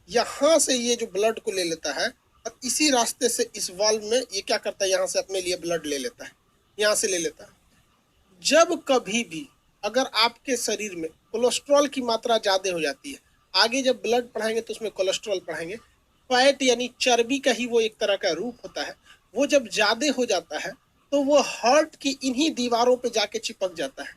यहाँ से ये जो ब्लड को ले लेता है और इसी रास्ते से इस वाल्व में ये क्या करता है, यहाँ से अपने लिए ब्लड ले लेता है, यहाँ से ले लेता है। जब कभी भी अगर आपके शरीर में कोलेस्ट्रॉल की मात्रा ज़्यादा हो जाती है, आगे जब ब्लड पढ़ाएंगे तो उसमें कोलेस्ट्रॉल पढ़ाएंगे, फैट यानी चर्बी का ही वो एक तरह का रूप होता है, वो जब ज़्यादा हो जाता है तो वो हार्ट की इन्हीं दीवारों पे जाके चिपक जाता है,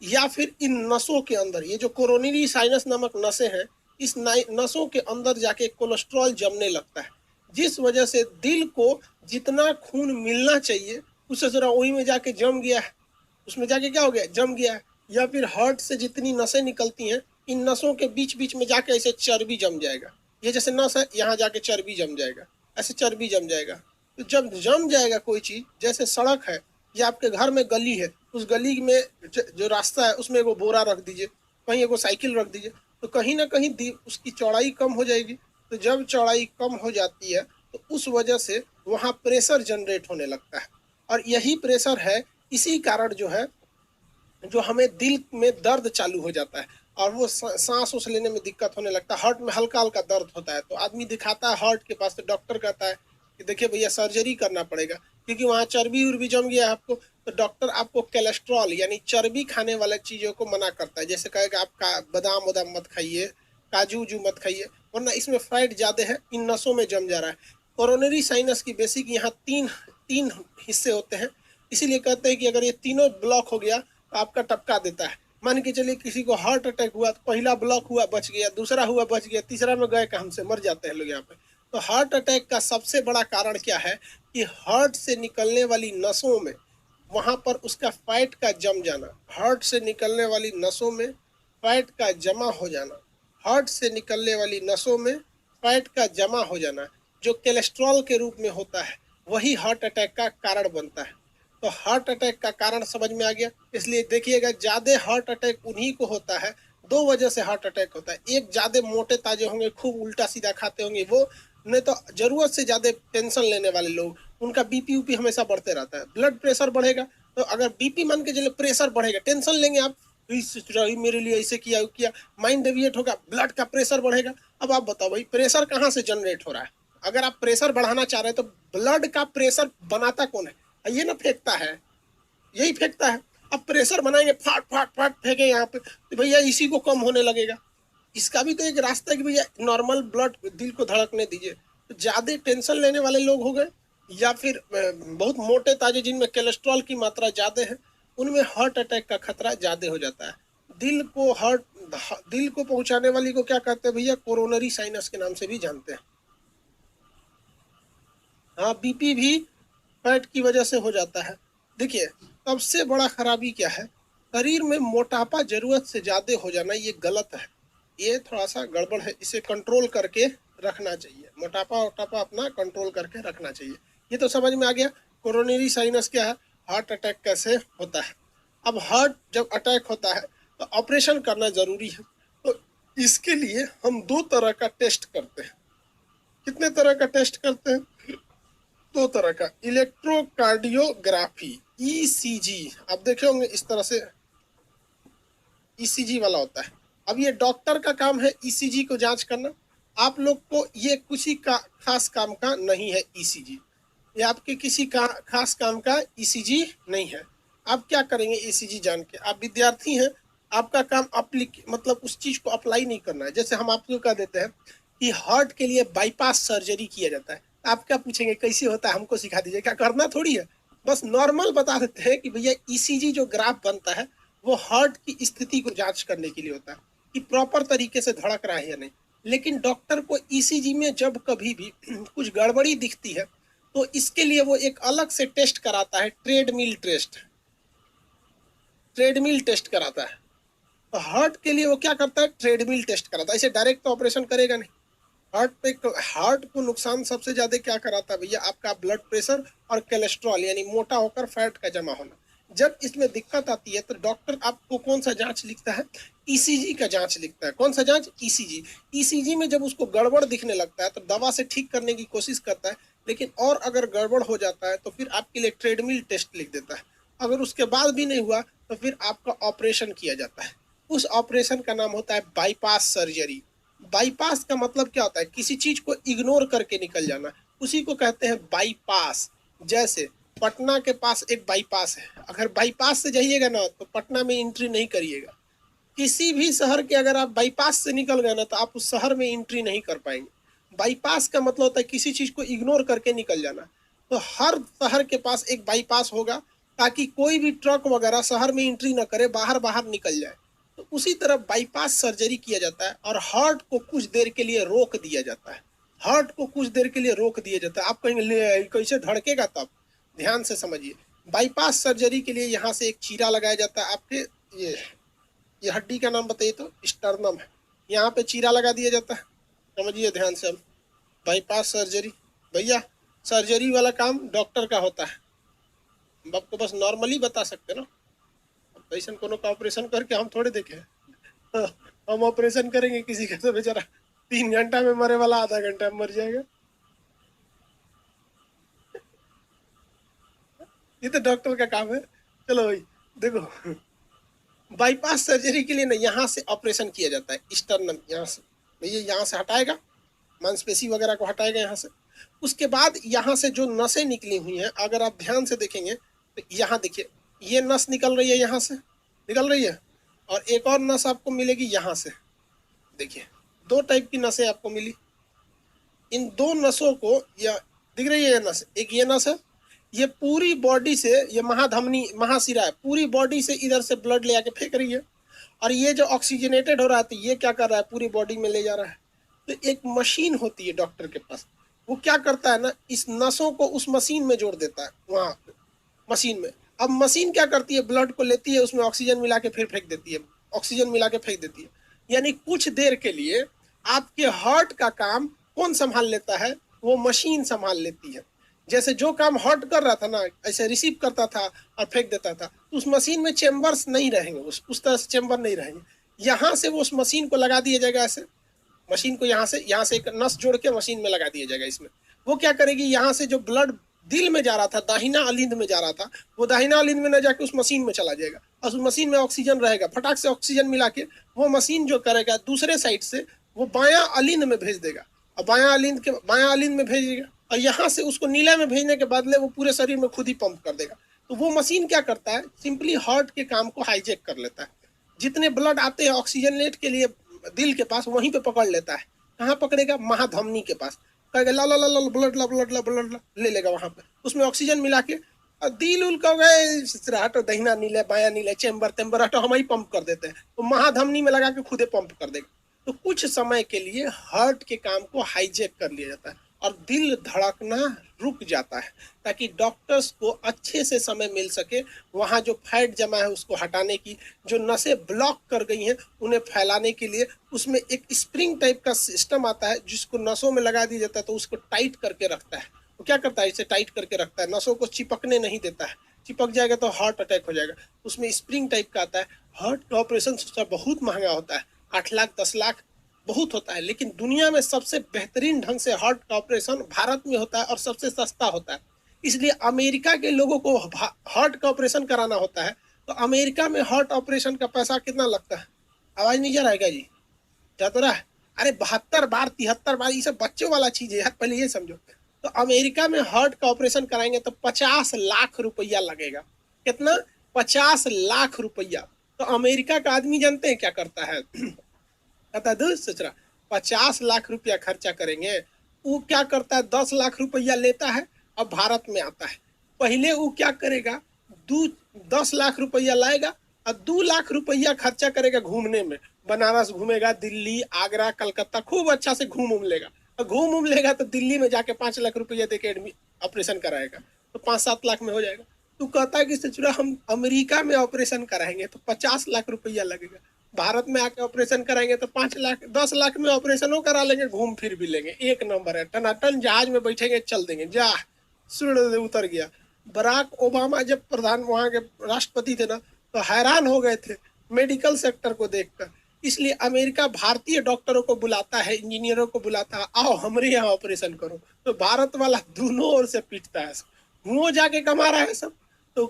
या फिर इन नसों के अंदर, ये जो कोरोनरी साइनस नामक नसें हैं, इस नसों के अंदर जाके कोलेस्ट्रॉल जमने लगता है, जिस वजह से दिल को जितना खून मिलना चाहिए उससे ज़रा वही में जाके जम गया है, उसमें जाके क्या हो गया, जम गया है। या फिर हार्ट से जितनी नसें निकलती हैं, इन नसों के बीच बीच में जाके ऐसे चर्बी जम जाएगा, ये जैसे नस है यहाँ जाके चर्बी जम जाएगा, ऐसे चर्बी जम जाएगा। तो जब जम जाएगा कोई चीज़, जैसे सड़क है या आपके घर में गली है, उस गली में जो रास्ता है उसमें एगो बोरा रख दीजिए, कहीं एगो साइकिल रख दीजिए, तो कहीं ना कहीं उसकी चौड़ाई कम हो जाएगी। तो जब चौड़ाई कम हो जाती है तो उस वजह से वहाँ प्रेशर जनरेट होने लगता है, और यही प्रेशर है, इसी कारण जो है जो हमें दिल में दर्द चालू हो जाता है और वो सांस उस लेने में दिक्कत होने लगता है, हार्ट में हल्का हल्का दर्द होता है। तो आदमी दिखाता है हार्ट के पास, तो डॉक्टर कहता है कि देखिए भैया सर्जरी करना पड़ेगा क्योंकि वहाँ चर्बी उर्बी जम गया है आपको। तो डॉक्टर आपको कोलेस्ट्रॉल यानी चर्बी खाने वाले चीज़ों को मना करता है, जैसे कहेगा आपका बादाम वादाम मत खाइए, काजू वजू मत खाइए, वरना इसमें फैट ज़्यादा है, इन नसों में जम जा रहा है। कोरोनरी साइनस की बेसिक यहाँ तीन तीन हिस्से होते हैं, इसीलिए कहते हैं कि अगर ये तीनों ब्लॉक हो गया तो आपका टपका देता है। मान के चलिए किसी को हार्ट अटैक हुआ तो पहला ब्लॉक हुआ बच गया, दूसरा हुआ बच गया, तीसरा में गए काम से मर जाते हैं लोग यहाँ पे। तो हार्ट अटैक का सबसे बड़ा कारण क्या है कि हार्ट से निकलने वाली नसों में वहाँ पर उसका फैट का जम जाना, हार्ट से निकलने वाली नसों में फैट का जमा हो जाना, हार्ट से निकलने वाली नसों में फैट का जमा हो जाना जो कोलेस्ट्रॉल के रूप में होता है, वही हार्ट अटैक का कारण बनता है। तो हार्ट अटैक का कारण समझ में आ गया। इसलिए देखिएगा ज़्यादा हार्ट अटैक उन्हीं को होता है, दो वजह से हार्ट अटैक होता है। एक, ज़्यादा मोटे ताजे होंगे, खूब उल्टा सीधा खाते होंगे वो, नहीं तो ज़रूरत से ज़्यादा टेंशन लेने वाले लोग, उनका बीपी ऊपी हमेशा बढ़ते रहता है, ब्लड प्रेशर बढ़ेगा। तो अगर बीपी मान के चलिए प्रेशर बढ़ेगा, टेंशन लेंगे आप, मेरे लिए ऐसे किया किया, माइंड डेविएट होगा, ब्लड का प्रेशर बढ़ेगा। अब आप बताओ भाई प्रेशर कहाँ से जनरेट हो रहा है? अगर आप प्रेशर बढ़ाना चाह रहे हैं तो ब्लड का प्रेशर बनाता कौन है? ये ना फेंकता है, यही फेंकता है। अब प्रेशर बनाएंगे, फाट फाट फाट फेंके यहाँ पे, तो भैया इसी को कम होने लगेगा। इसका भी तो एक रास्ता है कि भैया नॉर्मल ब्लड दिल को धड़कने दीजिए। तो ज़्यादा टेंशन लेने वाले लोग हो गए, या फिर बहुत मोटे ताजे जिनमें कोलेस्ट्रॉल की मात्रा ज़्यादा है, उनमें हार्ट अटैक का खतरा ज़्यादा हो जाता है। दिल को पहुंचाने वाली को क्या कहते हैं भैया? कोरोनरी साइनस के नाम से भी जानते हैं। हाँ, बीपी भी फैट की वजह से हो जाता है। देखिए सबसे बड़ा खराबी क्या है, शरीर में मोटापा जरूरत से ज्यादा हो जाना, ये गलत है, ये थोड़ा सा गड़बड़ है, इसे कंट्रोल करके रखना चाहिए। मोटापा अपना कंट्रोल करके रखना चाहिए। ये तो समझ में आ गया कोरोनरी साइनस क्या है, हार्ट अटैक कैसे होता है। अब हार्ट जब अटैक होता है तो ऑपरेशन करना जरूरी है। तो इसके लिए हम दो तरह का टेस्ट करते हैं। कितने तरह का टेस्ट करते हैं? दो तरह का, इलेक्ट्रोकार्डियोग्राफी ईसीजी, आप देखे होंगे इस तरह से ईसीजी वाला होता है। अब ये डॉक्टर का काम है ईसीजी को जांच करना, आप लोग को ये किसी का खास काम का नहीं है ईसीजी, ये आपके किसी का खास काम का ईसीजी नहीं है। आप क्या करेंगे ईसीजी जान के? आप विद्यार्थी हैं, आपका काम मतलब उस चीज को अप्लाई नहीं करना है। जैसे हम आपको कह देते हैं कि हार्ट के लिए बाईपास सर्जरी किया जाता है, आप क्या पूछेंगे कैसे होता है, हमको सिखा दीजिए, क्या करना थोड़ी है, बस नॉर्मल बता देते हैं कि भैया ईसीजी जो ग्राफ बनता है वो हार्ट की स्थिति को जांच करने के लिए होता है कि प्रॉपर तरीके से धड़क रहा है या नहीं। लेकिन डॉक्टर को ईसीजी में जब कभी भी कुछ गड़बड़ी दिखती है तो इसके लिए वो एक अलग से टेस्ट कराता है, ट्रेडमिल टेस्ट कराता है। तो हार्ट के लिए वो क्या करता है, ट्रेडमिल टेस्ट कराता है। इसे डायरेक्ट तो ऑपरेशन करेगा नहीं। हार्ट को नुकसान सबसे ज्यादा क्या कराता है भैया? आपका ब्लड प्रेशर और कोलेस्ट्रॉल यानी मोटा होकर फैट का जमा होना। जब इसमें दिक्कत आती है तो डॉक्टर आपको कौन सा जांच लिखता है? ईसीजी का जांच लिखता है। कौन सा जांच? ईसीजी। ईसीजी में जब उसको गड़बड़ दिखने लगता है तो दवा से ठीक करने की कोशिश करता है, लेकिन और अगर गड़बड़ हो जाता है तो फिर आपके लिए ट्रेडमिल टेस्ट लिख देता है। अगर उसके बाद भी नहीं हुआ तो फिर आपका ऑपरेशन किया जाता है। उस ऑपरेशन का नाम होता है बाईपास सर्जरी। बाईपास का मतलब क्या होता है? किसी चीज को इग्नोर करके निकल जाना, उसी को कहते हैं बाईपास। जैसे पटना के पास एक बाईपास है, अगर बाईपास से जाइएगा ना तो पटना में एंट्री नहीं करिएगा। किसी भी शहर के अगर आप बाईपास से निकल गए ना तो आप उस शहर में एंट्री नहीं कर पाएंगे। बाईपास का मतलब होता है किसी चीज को इग्नोर करके निकल जाना। तो हर शहर के पास एक बाईपास होगा ताकि कोई भी ट्रक वगैरह शहर में एंट्री न करे, बाहर बाहर निकल जाए। तो उसी तरह बाईपास सर्जरी किया जाता है और हार्ट को कुछ देर के लिए रोक दिया जाता है। हार्ट को कुछ देर के लिए रोक दिया जाता है। आप कहेंगे कैसे धड़केगा? तब ध्यान से समझिए। बाईपास सर्जरी के लिए यहाँ से एक चीरा लगाया जाता है। आपके ये हड्डी का नाम बताइए तो? स्टर्नम है। यहाँ पे चीरा लगा दिया जाता है। समझिए ध्यान से। अब बाईपास सर्जरी, भैया सर्जरी वाला काम डॉक्टर का होता है, आपको बस नॉर्मली बता सकते ना। पेशेंट कोनो का ऑपरेशन करके हम थोड़े देखे हम ऑपरेशन करेंगे किसी का तो बेचारा 3 घंटा में मरे वाला आधा घंटा में मर जाएगा। ये तो डॉक्टर का काम है। चलो भाई देखो, बाईपास सर्जरी के लिए ना यहाँ से ऑपरेशन किया जाता है। स्टर्नम यहाँ से, भैया यहाँ से हटाएगा, मांसपेशी वगैरह को हटाएगा यहाँ से। उसके बाद यहाँ से जो नसें निकली हुई हैं, अगर आप ध्यान से देखेंगे तो यहाँ देखिए, ये नस निकल रही है, यहाँ से निकल रही है, और एक और नस आपको मिलेगी यहाँ से। देखिए 2 टाइप की नसें आपको मिली। इन 2 नसों को, यह दिख रही है ये नस, एक ये नस है, ये पूरी बॉडी से, ये महाधमनी महाशिरा है, पूरी बॉडी से इधर से ब्लड ले आके फेंक रही है। और ये जो ऑक्सीजनेटेड हो रहा है तो ये क्या कर रहा है? पूरी बॉडी में ले जा रहा है। तो एक मशीन होती है डॉक्टर के पास, वो क्या करता है ना, इस नसों को उस मशीन में जोड़ देता है, वहाँ मशीन में। अब मशीन क्या करती है? ब्लड को लेती है, उसमें ऑक्सीजन मिला के फिर फेंक देती है, ऑक्सीजन मिला के फेंक देती है। यानी कुछ देर के लिए आपके हार्ट का काम कौन संभाल लेता है? वो मशीन संभाल लेती है। जैसे जो काम हार्ट कर रहा था ना, ऐसे रिसीव करता था और फेंक देता था, तो उस मशीन में चेम्बर्स नहीं रहेंगे, उस तरह से चेम्बर नहीं रहेंगे। यहाँ से वो उस मशीन को लगा दिया जाएगा, ऐसे मशीन को यहाँ से एक नस जोड़ के मशीन में लगा दिया जाएगा। इसमें वो क्या करेगी, यहाँ से जो ब्लड दिल में जा रहा था, दाहिना अलिंद में जा रहा था, वो दाहिना अलिंद में न जाके उस मशीन में चला जाएगा, और उस मशीन में ऑक्सीजन रहेगा। फटाक से ऑक्सीजन मिला के वो मशीन जो करेगा दूसरे साइड से वो बायां अलिंद में भेज देगा, और बायां अलिंद में भेजेगा, और यहाँ से उसको नीला में भेजने के बदले वो पूरे शरीर में खुद ही पंप कर देगा। तो वो मशीन क्या करता है? सिंपली हार्ट के काम को हाईजैक कर लेता है। जितने ब्लड आते हैं ऑक्सीजनेट के लिए दिल के पास, वहीं पे पकड़ लेता है। कहाँ पकड़ेगा? महाधमनी के पास। कहेगा ला ला ला ला ब्लड ला ब्लड ला ब्लड ला, ले लेगा वहां पे, उसमें ऑक्सीजन मिला के, और दिल उल का गए हटो, दहिना नीले बाया नीले, चेम्बर तेम्बर हटो, हम ही पंप कर देते हैं। तो महाधमनी में लगा के खुदे पंप कर देगा। तो कुछ समय के लिए हार्ट के काम को हाईजैक कर लिया जाता है और दिल धड़कना रुक जाता है, ताकि डॉक्टर्स को अच्छे से समय मिल सके वहाँ जो फैट जमा है उसको हटाने की, जो नसें ब्लॉक कर गई हैं उन्हें फैलाने के लिए। उसमें एक स्प्रिंग टाइप का सिस्टम आता है जिसको नसों में लगा दिया जाता है, तो उसको टाइट करके रखता है। वो क्या करता है? इसे टाइट करके रखता है, नसों को चिपकने नहीं देता है। चिपक जाएगा तो हार्ट अटैक हो जाएगा। उसमें स्प्रिंग टाइप का आता है। हार्ट का ऑपरेशन बहुत महंगा होता है, 8 लाख 10 लाख बहुत होता है, लेकिन दुनिया में सबसे बेहतरीन ढंग से हार्ट का ऑपरेशन भारत में होता है और सबसे सस्ता होता है। इसलिए अमेरिका के लोगों को हार्ट का ऑपरेशन कराना होता है, तो अमेरिका में हार्ट ऑपरेशन का पैसा कितना लगता है? आवाज नहीं जा रहा है जी? जा तो रहा है? अरे 72 बार 73 बार, ये सब बच्चों वाला चीज है यार, पहले ये समझो। तो अमेरिका में हार्ट का ऑपरेशन कराएंगे तो 50 लाख रुपया लगेगा। कितना? 50 लाख रुपया। तो अमेरिका का आदमी जानते हैं क्या करता है? कहता है सोच रहा 50 लाख रुपया खर्चा करेंगे, वो क्या करता है? 10 लाख रुपया लेता है, अब भारत में आता है। पहले वो क्या करेगा? 10 लाख रुपया लाएगा और 2 लाख रुपया खर्चा करेगा घूमने में। बनारस घूमेगा, दिल्ली, आगरा, कलकत्ता, खूब अच्छा से घूम लेगा। और घूम लेगा तो दिल्ली में जाके 5 लाख रुपया दे के ऑपरेशन कराएगा, तो 5-7 लाख में हो जाएगा। तो कहता है कि सचुरा हम अमेरिका में ऑपरेशन कराएंगे तो 50 लाख रुपया लगेगा, भारत में आके ऑपरेशन कराएंगे तो 5 लाख 10 लाख में ऑपरेशनों करा लेंगे, घूम फिर भी लेंगे। एक नंबर है, टनाटन जहाज में बैठेंगे, चल देंगे। जा सुन उतर गया। बराक ओबामा जब वहाँ के राष्ट्रपति थे ना, तो हैरान हो गए थे मेडिकल सेक्टर को देखकर। इसलिए अमेरिका भारतीय डॉक्टरों को बुलाता है, इंजीनियरों को बुलाता है, आओ हमारे यहाँ ऑपरेशन करो। तो भारत वाला दोनों ओर से पीटता है, वो जाके कमा रहा है सब। तो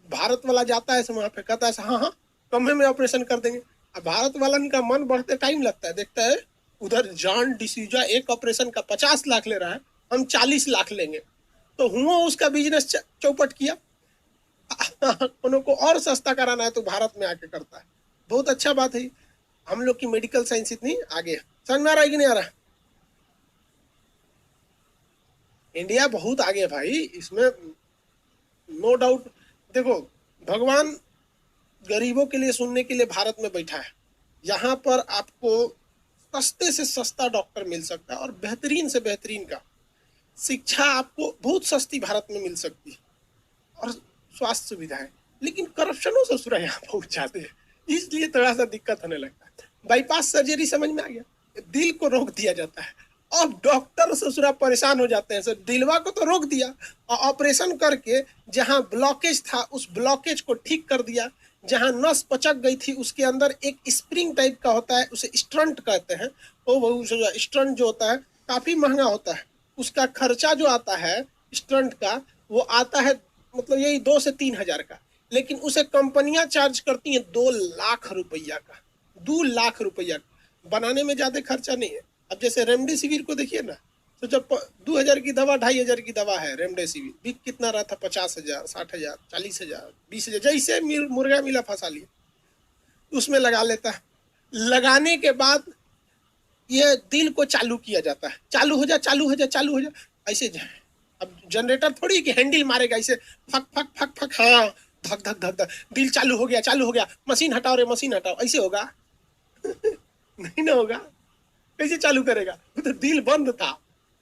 भारत वाला जाता है वहाँ पे, कहता है हाँ हाँ कम में ऑपरेशन कर देंगे। अब भारत वाला का मन बढ़ते टाइम लगता है, देखता है उधर जॉन डिसूजा एक ऑपरेशन का 50 लाख ले रहा है, हम 40 लाख लेंगे। तो हुआ उसका बिजनेस चौपट किया। उनको और सस्ता कराना है तो भारत में आके करता है। बहुत अच्छा बात है। हम लोग की मेडिकल साइंस इतनी आगे है। समझ में आ रहा है कि नहीं आ रहा? इंडिया बहुत आगे है भाई, इसमें नो डाउट। देखो, भगवान गरीबों के लिए सुनने के लिए भारत में बैठा है। यहाँ पर आपको सस्ते से सस्ता डॉक्टर मिल सकता है और बेहतरीन से बेहतरीन का शिक्षा आपको बहुत सस्ती भारत में मिल सकती है और स्वास्थ्य सुविधाएं। लेकिन करप्शनों ससुरा यहाँ बहुत जाते हैं, इसलिए थोड़ा सा दिक्कत होने लगता है। बाईपास सर्जरी समझ में आ गया, दिल को रोक दिया जाता है। अब डॉक्टर ससुरा परेशान हो जाते हैं, सर दिलवा को तो रोक दिया और ऑपरेशन करके जहां ब्लॉकेज था उस ब्लॉकेज को ठीक कर दिया। जहां नस पचक गई थी उसके अंदर एक स्प्रिंग टाइप का होता है, उसे स्टंट कहते हैं। वो स्टंट जो होता है काफी महंगा होता है, उसका खर्चा जो आता है स्टंट का वो आता है मतलब यही 2 से 3 हजार का। लेकिन उसे कंपनियां चार्ज करती हैं 2 लाख रुपया का। 2 लाख रुपया बनाने में ज्यादा खर्चा नहीं है। अब जैसे रेमडेसिविर को देखिए ना, तो जब 2 हजार की दवा 2,500 की दवा है रेमडेसिविर, बिक कितना रहा था? 50,000, 60,000, 40,000, 20,000, जैसे मुर्गा मिला फंसा लिया उसमें लगा लेता है। लगाने के बाद ये दिल को चालू किया जाता है, चालू हो जा, चालू हो जा, चालू हो जा, ऐसे जाए। अब जनरेटर थोड़ी कि हैंडल मारेगा ऐसे फक फक फक फक, हाँ धक धक धक धक, दिल चालू हो गया, चालू हो गया, मशीन हटाओ रे, मशीन हटाओ, ऐसे होगा? नहीं ना होगा। कैसे चालू करेगा? तो दिल बंद था,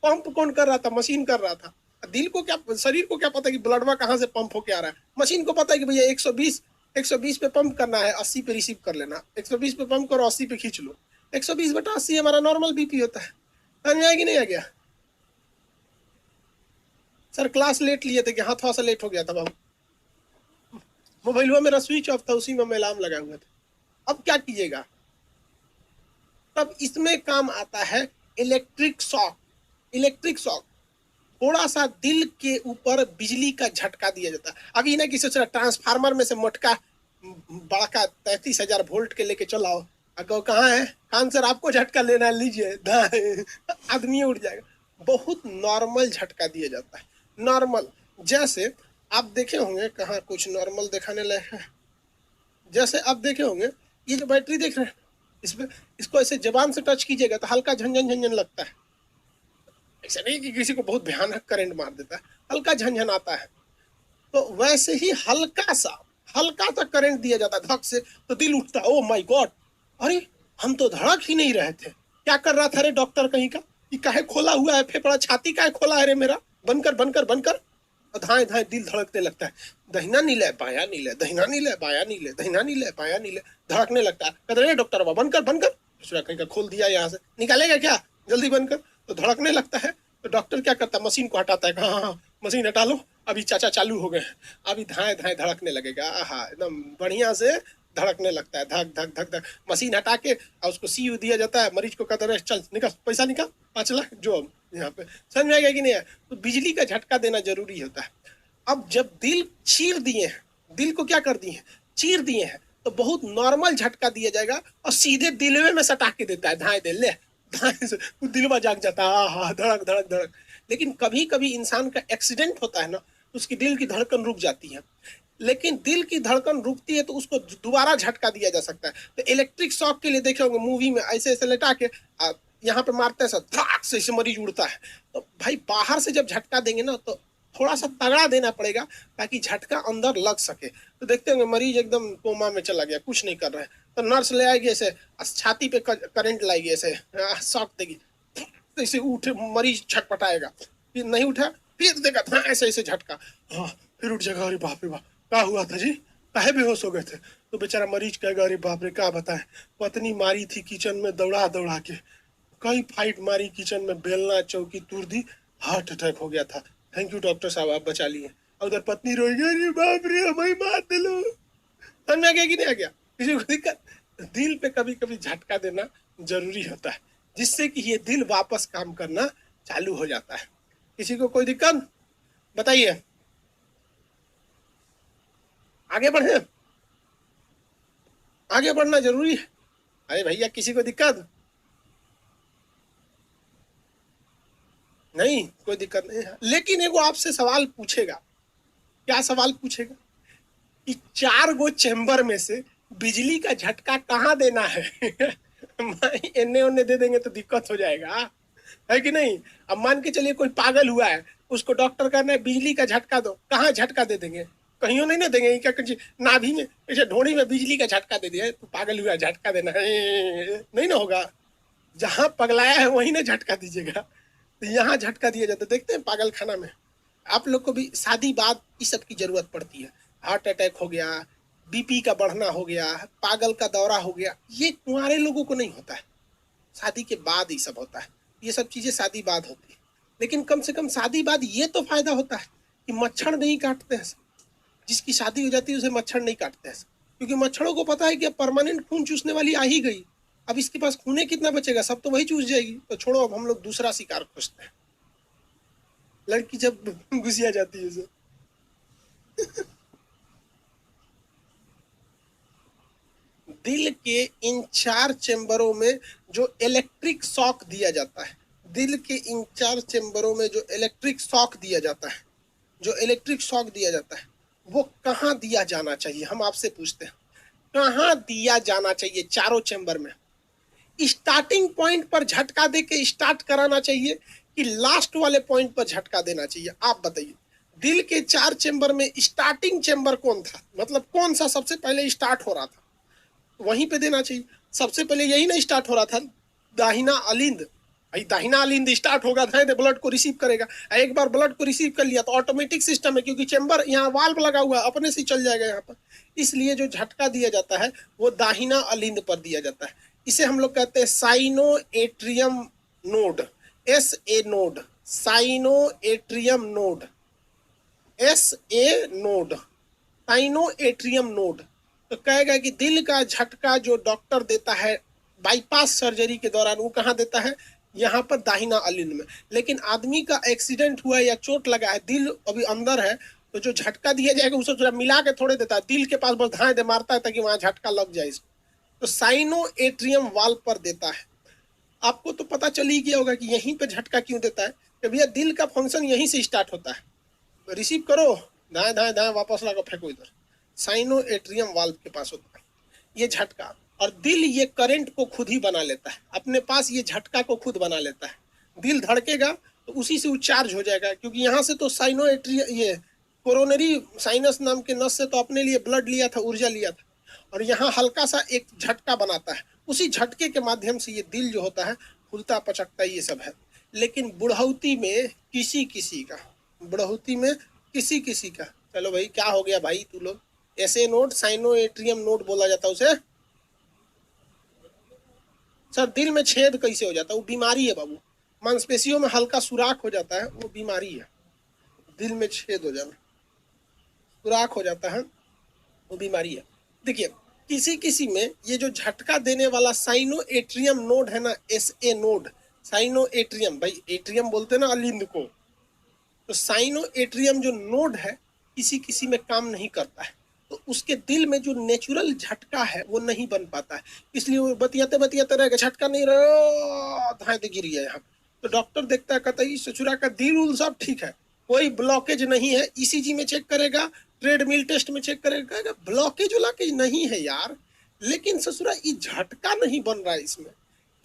पंप कौन कर रहा था? मशीन कर रहा था। दिल को क्या, शरीर को क्या पता कि ब्लडवा कहाँ से पंप होके आ रहा है? मशीन को पता है कि भैया 120 पे पंप करना है, 80 पे रिसीव कर लेना, 120 पे पंप करो, 80 पे खींच लो। 120/80 हमारा नॉर्मल बीपी होता है। समझ में आया कि नहीं आ गया? सर क्लास लेट लिए थे कि हाँ थोड़ा सा लेट हो गया था बाबू, मोबाइल हुआ मेरा स्विच ऑफ था, उसी में अलार्म लगा हुआ था। अब क्या कीजिएगा? तब इसमें काम आता है इलेक्ट्रिक शॉक। इलेक्ट्रिक शॉक थोड़ा सा दिल के ऊपर बिजली का झटका दिया जाता है। अभी ना किसी ट्रांसफार्मर में से मोटका बड़का 33,000 वोल्ट के लेके चलाओ, अगर कहाँ है खान सर आपको झटका लेना है लीजिए, आदमी उड़ जाएगा। बहुत नॉर्मल झटका दिया जाता है, नॉर्मल। जैसे आप देखे होंगे, कहाँ कुछ नॉर्मल दिखाने लायक है? जैसे आप देखे होंगे ये जो बैटरी देख रहे हैं, इसमें इसको ऐसे जबान से टच कीजिएगा तो हल्का झंझन झंझन लगता है। ऐसा नहीं कि किसी को बहुत भयानक करंट मार देता है, हल्का झंझन आता है। तो वैसे ही हल्का सा करंट दिया जाता है धक से, तो दिल उठता है, ओ माय गॉड, अरे हम तो धड़क ही नहीं रहे थे, क्या कर रहा था रे डॉक्टर कहीं का, ये काहे खोला हुआ है फेफड़ा, छाती काहे खोला है रे मेरा, बनकर बनकर बनकर। धाए धाए दिल धड़कने लगता है, दहिना नीले बाया नीले, दहिना नीले बाया नीले, दहिना नीले बाया नीले, धड़कने लगता है। कहते अरे डॉक्टर बाबा बनकर बनकर, दूसरा कहीं का खोल दिया, यहाँ से निकालेगा क्या, जल्दी बनकर। तो धड़कने लगता है, तो डॉक्टर क्या करता है, मशीन को हटाता है, हाँ हाँ मशीन हटा लो, अभी चाचा चालू हो गए हैं, अभी धाए धाए धड़कने लगेगा, हाँ एकदम बढ़िया से धड़कने लगता है, धक धक धक धक। मशीन हटा के और उसको सी दिया जाता है, मरीज को कहता है चल निकाल पैसा निकाल 5 लाख जो यहाँ पे। समझ में आएगा कि नहीं है? तो बिजली का झटका देना जरूरी होता है। अब जब दिल चीर दिए हैं, दिल को क्या कर दिए हैं, चीर दिए हैं, तो बहुत नॉर्मल झटका दिया जाएगा और सीधे दिलवे में सटा के देता है, धाए दे ले, धाए से दिलवा जाग जाता है, हाँ धड़क धड़क धड़क। लेकिन कभी कभी इंसान का एक्सीडेंट होता है ना, उसकी दिल की धड़कन रुक जाती है। लेकिन दिल की धड़कन रुकती है तो उसको दोबारा झटका दिया जा सकता है। तो इलेक्ट्रिक शॉक के लिए देखे होंगे मूवी में, ऐसे ऐसे लेटा के यहाँ पे मारते हैं, धड़ाक से इसे मरीज उड़ता है। तो भाई बाहर से जब झटका देंगे ना तो थोड़ा सा तगड़ा देना पड़ेगा ताकि झटका अंदर लग सके। तो देखते होंगे मरीज एकदम कोमा में चला गया, कुछ नहीं कर रहा है, तो नर्स ले आएगी ऐसे, छाती पे करंट लाएगी, ऐसे शॉक देगी, तो इसे उठे मरीज छटपटाएगा, फिर नहीं उठा फिर देगा हाँ ऐसे ऐसे झटका, हाँ फिर उठ जाएगा, अरे बाप रे बाप क्या हुआ था जी, काहे बेहोश हो गए थे? तो बेचारा मरीज कहेगा अरे बाप रे क्या बताए, पत्नी मारी थी किचन में दौड़ा दौड़ा के, कई फाइट मारी किचन में, बेलना चौकी तोड़ दी, हार्ट अटैक हो गया था, थैंक यू डॉक्टर साहब आप बचा लिए। और उधर पत्नी रोएगी अरे बाप रे हमें मार दे लो। समझ में आ गया कि नहीं आ गया? किसी को दिक्कत? दिल पे कभी कभी झटका देना जरूरी होता है जिससे कि ये दिल वापस काम करना चालू हो जाता है। किसी को कोई दिक्कत बताइए, आगे बढ़े, आगे बढ़ना जरूरी है। अरे भैया किसी को दिक्कत? नहीं, कोई दिक्कत नहीं है, लेकिन एगो आपसे सवाल पूछेगा। क्या सवाल पूछेगा कि 4 गो चेम्बर में से बिजली का झटका कहाँ देना है? एने ओने दे देंगे तो दिक्कत हो जाएगा, है कि नहीं? अब मान के चलिए कोई पागल हुआ है, उसको डॉक्टर कहना है बिजली का झटका दो, कहाँ झटका दे देंगे? कहीं नहीं ना देंगे। क्या कुछ नाभि में, ऐसे ढोड़ी में बिजली का झटका दे दिया, तो पागल हुआ, झटका देना है, नहीं ना होगा। जहां पगलाया है वहीं ना झटका दीजिएगा। तो यहाँ झटका दिया जाता है। देखते हैं पागल खाना में। आप लोग को भी शादी बाद इस सब की जरूरत पड़ती है। हार्ट अटैक हो गया, बीपी का बढ़ना हो गया, पागल का दौरा हो गया, ये कुंवारे लोगों को नहीं होता है, शादी के बाद ही सब होता है। ये सब चीजें शादी बाद होती है, लेकिन कम से कम शादी बाद ये तो फायदा होता है कि मच्छर नहीं काटते हैं। जिसकी शादी हो जाती है उसे मच्छर नहीं काटते हैं, क्योंकि मच्छरों को पता है कि अब परमानेंट खून चूसने वाली आ ही गई, अब इसके पास खूने कितना बचेगा, सब तो वही चूस जाएगी। तो छोड़ो, अब हम लोग दूसरा शिकार खोजते हैं। लड़की जब घुसिया जाती है उसे दिल के इन 4 चेम्बरों में जो इलेक्ट्रिक शॉक दिया जाता है, दिल के इन 4 चेम्बरों में जो इलेक्ट्रिक शॉक दिया जाता है, जो इलेक्ट्रिक शॉक दिया जाता है, वो कहाँ दिया जाना चाहिए? हम आपसे पूछते हैं, कहाँ दिया जाना चाहिए? चारों चेम्बर में स्टार्टिंग पॉइंट पर झटका दे के स्टार्ट कराना चाहिए कि लास्ट वाले पॉइंट पर झटका देना चाहिए? आप बताइए। दिल के 4 चेम्बर में स्टार्टिंग चेम्बर कौन था, मतलब कौन सा सबसे पहले स्टार्ट हो रहा था, वहीं पे देना चाहिए। सबसे पहले यही ना स्टार्ट हो रहा था, दाहिना अलिंद। भाई दाहिना अलिंद स्टार्ट होगा तो ब्लड को रिसीव करेगा। एक बार ब्लड को रिसीव कर लिया तो ऑटोमेटिक सिस्टम है, क्योंकि चेम्बर यहाँ वाल्व लगा हुआ है, अपने से चल जाएगा यहाँ पर। इसलिए जो झटका दिया जाता है वो दाहिना अलिंद पर दिया जाता है। इसे हम लोग कहते हैं sino atrium node, SA node, sino atrium node, SA node, sino atrium node. तो कहेगा कि दिल का झटका जो डॉक्टर देता है बाईपास सर्जरी के दौरान, वो कहाँ देता है? यहाँ पर दाहिना अलिंद में। लेकिन आदमी का एक्सीडेंट हुआ है या चोट लगा है, दिल अभी अंदर है, तो जो झटका दिया जाएगा उसे थोड़ा मिला के थोड़े देता है, दिल के पास बस धाए दे मारता है ताकि वहां झटका लग जाए इसको। तो साइनो एट्रियम वाल्व पर देता है। आपको तो पता चल ही गया होगा कि यहीं पे झटका क्यों देता है, कि भैया दिल का फंक्शन यहीं से स्टार्ट होता है। तो रिसीव करो, दाएं दाएं दाएं, वापस लगा फेंको इधर, साइनो एट्रियम वाल्व के पास होता है ये झटका। और दिल ये करंट को खुद ही बना लेता है, अपने पास ये झटका को खुद बना लेता है। दिल धड़केगा तो उसी से चार्ज हो जाएगा, क्योंकि यहाँ से तो साइनो एट्रियम, ये कोरोनरी साइनस नाम के नस से तो अपने लिए ब्लड लिया था, ऊर्जा लिया था, और यहाँ हल्का सा एक झटका बनाता है। उसी झटके के माध्यम से ये दिल जो होता है फूलता पचकता ये सब है। लेकिन बुढ़ौती में किसी किसी का, बुढ़ौती में किसी किसी का, चलो भाई क्या हो गया भाई तू लोग, ऐसे नोड साइनो एट्रियम नोड बोला जाता है उसे। सर दिल में छेद कैसे हो जाता है? वो बीमारी है बाबू, मांसपेशियों में हल्का सुराख हो जाता है, वो बीमारी है। दिल में छेद हो जाना, सुराख हो जाता है, वो बीमारी है। देखिए किसी किसी में ये जो झटका देने वाला साइनो एट्रियम नोड है ना, SA नोड, साइनो एट्रियम, भाई एट्रियम बोलते हैं ना अलिंद को, तो साइनो एट्रियम जो नोड है किसी किसी में काम नहीं करता है, तो उसके दिल में जो नेचुरल झटका है वो नहीं बन पाता है, इसलिए वो बतियाते बतियाते रहेगा, झटका नहीं रहा, धाए गिर गया यहाँ। तो डॉक्टर देखता है, कहता है ससुरा का दिल उल सब ठीक है, कोई ब्लॉकेज नहीं है, ECG में चेक करेगा, ट्रेडमिल टेस्ट में चेक करेगा, ब्लॉकेज व्लॉकेज नहीं है यार, लेकिन ससुरा ये झटका नहीं बन रहा है इसमें।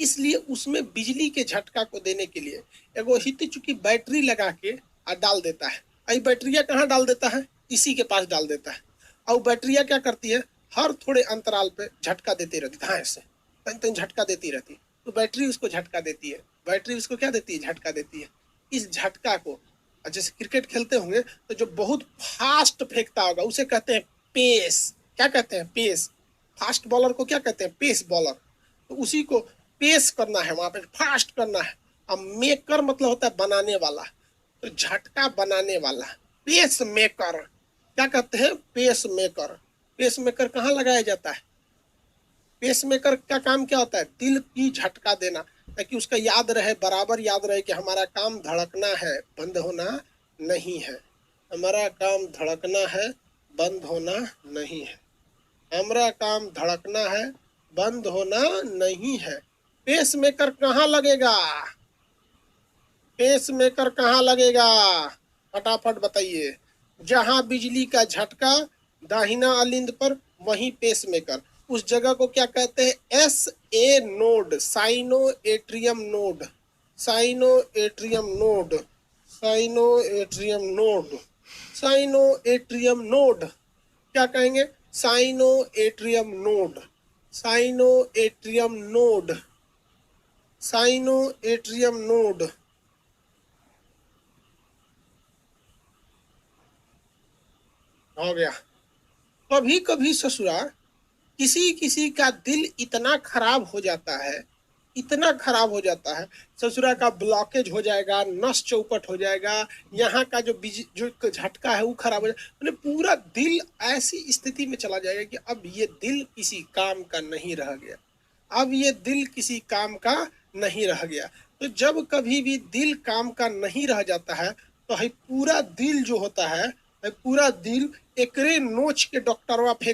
इसलिए उसमें बिजली के झटका को देने के लिए एगो हित चुकी बैटरी लगा के डाल देता है। आई बैटरिया कहाँ डाल देता है? इसी के पास डाल देता है। और बैटरिया क्या करती है, हर थोड़े अंतराल पे झटका देती रहती है, ऐसे तन झटका देती रहती है। तो बैटरी उसको झटका देती है, बैटरी उसको क्या देती है? झटका देती है। इस झटका को, जैसे क्रिकेट खेलते होंगे तो जो बहुत फास्ट फेंकता होगा उसे कहते हैं पेस। क्या कहते हैं? पेस। फास्ट बॉलर को क्या कहते हैं? Pace bowler. तो उसी को पेस करना है, वहां पे फास्ट करना है। अब मेकर मतलब होता है बनाने वाला, तो झटका बनाने वाला, पेस मेकर। क्या कहते हैं? Pace maker. पेस मेकर कहाँ लगाया जाता है? पेस मेकर का काम क्या होता है? दिल की झटका देना, ताकि उसका याद रहे, बराबर याद रहे कि हमारा काम धड़कना है, बंद होना नहीं है। हमारा काम धड़कना है, बंद होना नहीं है। हमारा काम धड़कना है, बंद होना नहीं है। पेस मेकर कहाँ लगेगा? पेस मेकर कहाँ लगेगा, फटाफट बताइए। जहां बिजली का झटका दाहिना अलिंद पर, वहीं पेस मेकर। उस जगह को क्या कहते हैं, S A node, sino atrium node, sino atrium node, sino atrium node, sino atrium node. क्या कहेंगे, sino atrium node, sino atrium node, sino atrium node. हो गया। कभी कभी ससुरा किसी किसी का दिल इतना खराब हो जाता है, इतना खराब हो जाता है, ससुरा का ब्लॉकेज हो जाएगा, नस चौपट हो जाएगा, यहाँ का जो झटका है वो खराब हो जाएगा, मतलब पूरा दिल ऐसी स्थिति में चला जाएगा कि अब ये दिल किसी काम का नहीं रह गया, अब ये दिल किसी काम का नहीं रह गया। तो जब कभी भी दिल काम का नहीं रह जाता है तो है पूरा दिल जो होता है, पूरा दिल एकरे नोच के डॉक्टरवा फेंक